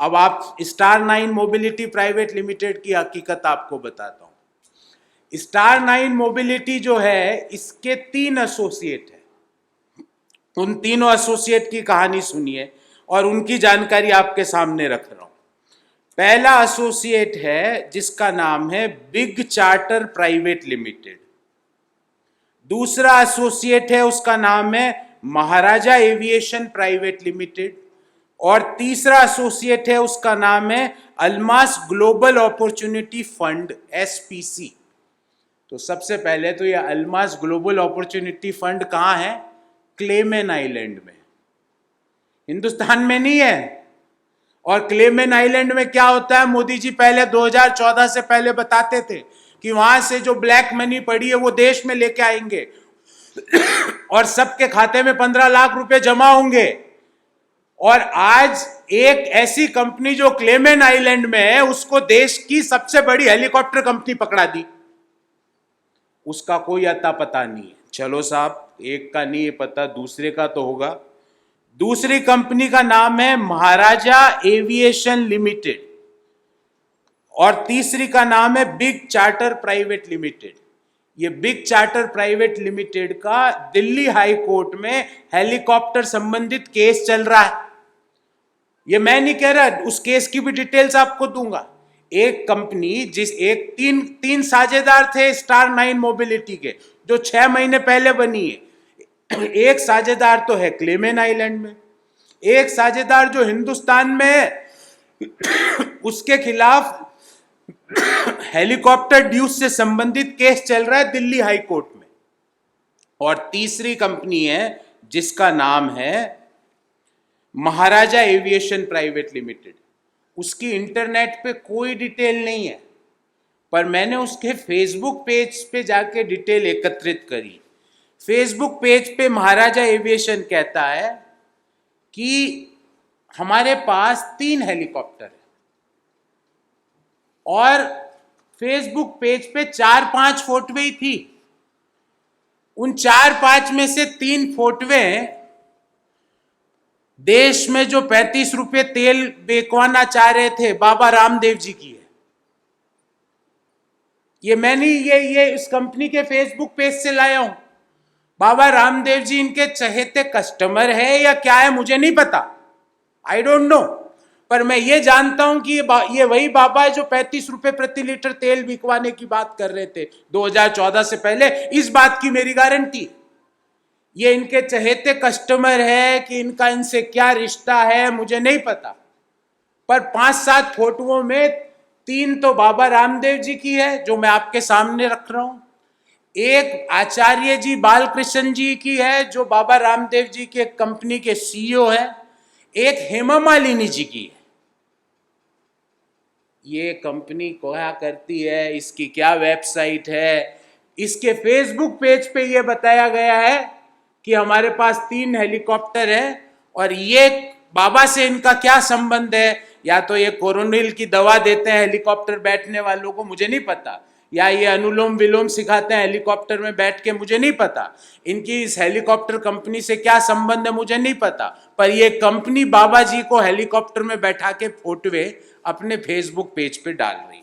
अब आप star 9 mobility private limited की हकीकत आपको बताता हूं। स्टार 9 मोबिलिटी जो है, इसके 3 एसोसिएट हैं। उन तीनों एसोसिएट की कहानी सुनिए और उनकी जानकारी आपके सामने रख रहा हूं। पहला एसोसिएट है जिसका नाम है बिग चार्टर प्राइवेट लिमिटेड। दूसरा एसोसिएट है, उसका नाम है महाराजा एविएशन प्राइवेट लिमिटेड। और तीसरा एसोसिएट है, उसका नाम है Almas global opportunity fund, SPC. तो सबसे पहले तो ये अल्मास ग्लोबल अपॉर्चुनिटी फंड कहां है? क्लेमेन आइलैंड में, हिंदुस्तान में नहीं है। और क्लेमेन आइलैंड में क्या होता है, मोदी जी पहले 2014 से पहले बताते थे कि वहां से जो ब्लैक मनी पड़ी है वो देश में लेके आएंगे और सबके खाते में 15 लाख रुपए जमा होंगे। और आज एक ऐसी कंपनी जो क्लेमेन आइलैंड में है, उसको देश की सबसे बड़ी हेलीकॉप्टर कंपनी पकड़ा दी। उसका कोई अता पता नहीं है। चलो साहब, एक का नहीं है पता, दूसरे का तो होगा। दूसरी कंपनी का नाम है महाराजा एविएशन लिमिटेड और तीसरी का नाम है बिग चार्टर प्राइवेट लिमिटेड। ये बिग चार्टर प्राइवेट लिमिटेड का दिल्ली हाई कोर्ट में हेलीकॉप्टर संबंधित केस चल रहा है। ये मैं नहीं कह रहा, उस केस की भी डिटेल्स आपको दूंगा। एक कंपनी तीन साझेदार थे स्टार 9 मोबिलिटी के, जो 6 महीने पहले बनी है। एक साझेदार तो है क्लेमेन आइलैंड में, एक साझेदार जो हिंदुस्तान में है उसके खिलाफ हेलीकॉप्टर ड्यूज से संबंधित केस चल रहा है दिल्ली हाई कोर्ट में। और तीसरी कंपनी है जिसका नाम है महाराजा एविएशन प्राइवेट लिमिटेड। उसकी इंटरनेट पे कोई डिटेल नहीं है, पर मैंने उसके फेसबुक पेज पे जाके डिटेल एकत्रित करी। फेसबुक पेज पे महाराजा एविएशन कहता है कि हमारे पास 3 हेलीकॉप्टर है और फेसबुक पेज पे 4-5 फोटोएं ही थी। उन 4-5 में से 3 फोटोएं देश में जो 35 रुपए तेल बेचवाना चाह रहे थे, बाबा रामदेव जी की है। ये मैंने ये इस कंपनी के फेसबुक पेज से लाया हूं। बाबा रामदेव जी इनके चहेते कस्टमर है या क्या है मुझे नहीं पता, आई डोंट नो। पर मैं ये जानता हूं कि ये वही बाबा है जो 35 रुपए प्रति लीटर तेल बिकवाने की बात कर रहे थे 2014 से पहले। इस बात की मेरी गारंटी। ये इनके चहेते कस्टमर है कि इनका इनसे क्या रिश्ता है मुझे नहीं पता, पर 5-7 फोटोओं में 3 तो बाबा रामदेव जी की है जो मैं आपके सामने रख रहा हूं, एक आचार्य जी बालकृष्ण जी की है जो बाबा रामदेव जी के कंपनी के सीईओ है, एक हेमा मालिनी जी की है। ये कंपनी क्या करती है, इसकी क्या वेबसाइट है, इसके फेसबुक पेज पे ये बताया गया है कि हमारे पास 3 हेलीकॉप्टर है। और ये बाबा से इनका क्या संबंध है, या तो ये कोरोनिल की दवा देते हैं हेलीकॉप्टर बैठने वालों को, मुझे नहीं पता, या ये अनुलोम विलोम सिखाते हैं हेलीकॉप्टर में बैठ के, मुझे नहीं पता। इनकी इस हेलीकॉप्टर कंपनी से क्या संबंध है मुझे नहीं पता, पर ये कंपनी बाबा जी को हेलीकॉप्टर में बैठा के फोटोए अपने फेसबुक पेज पे डाल रही है।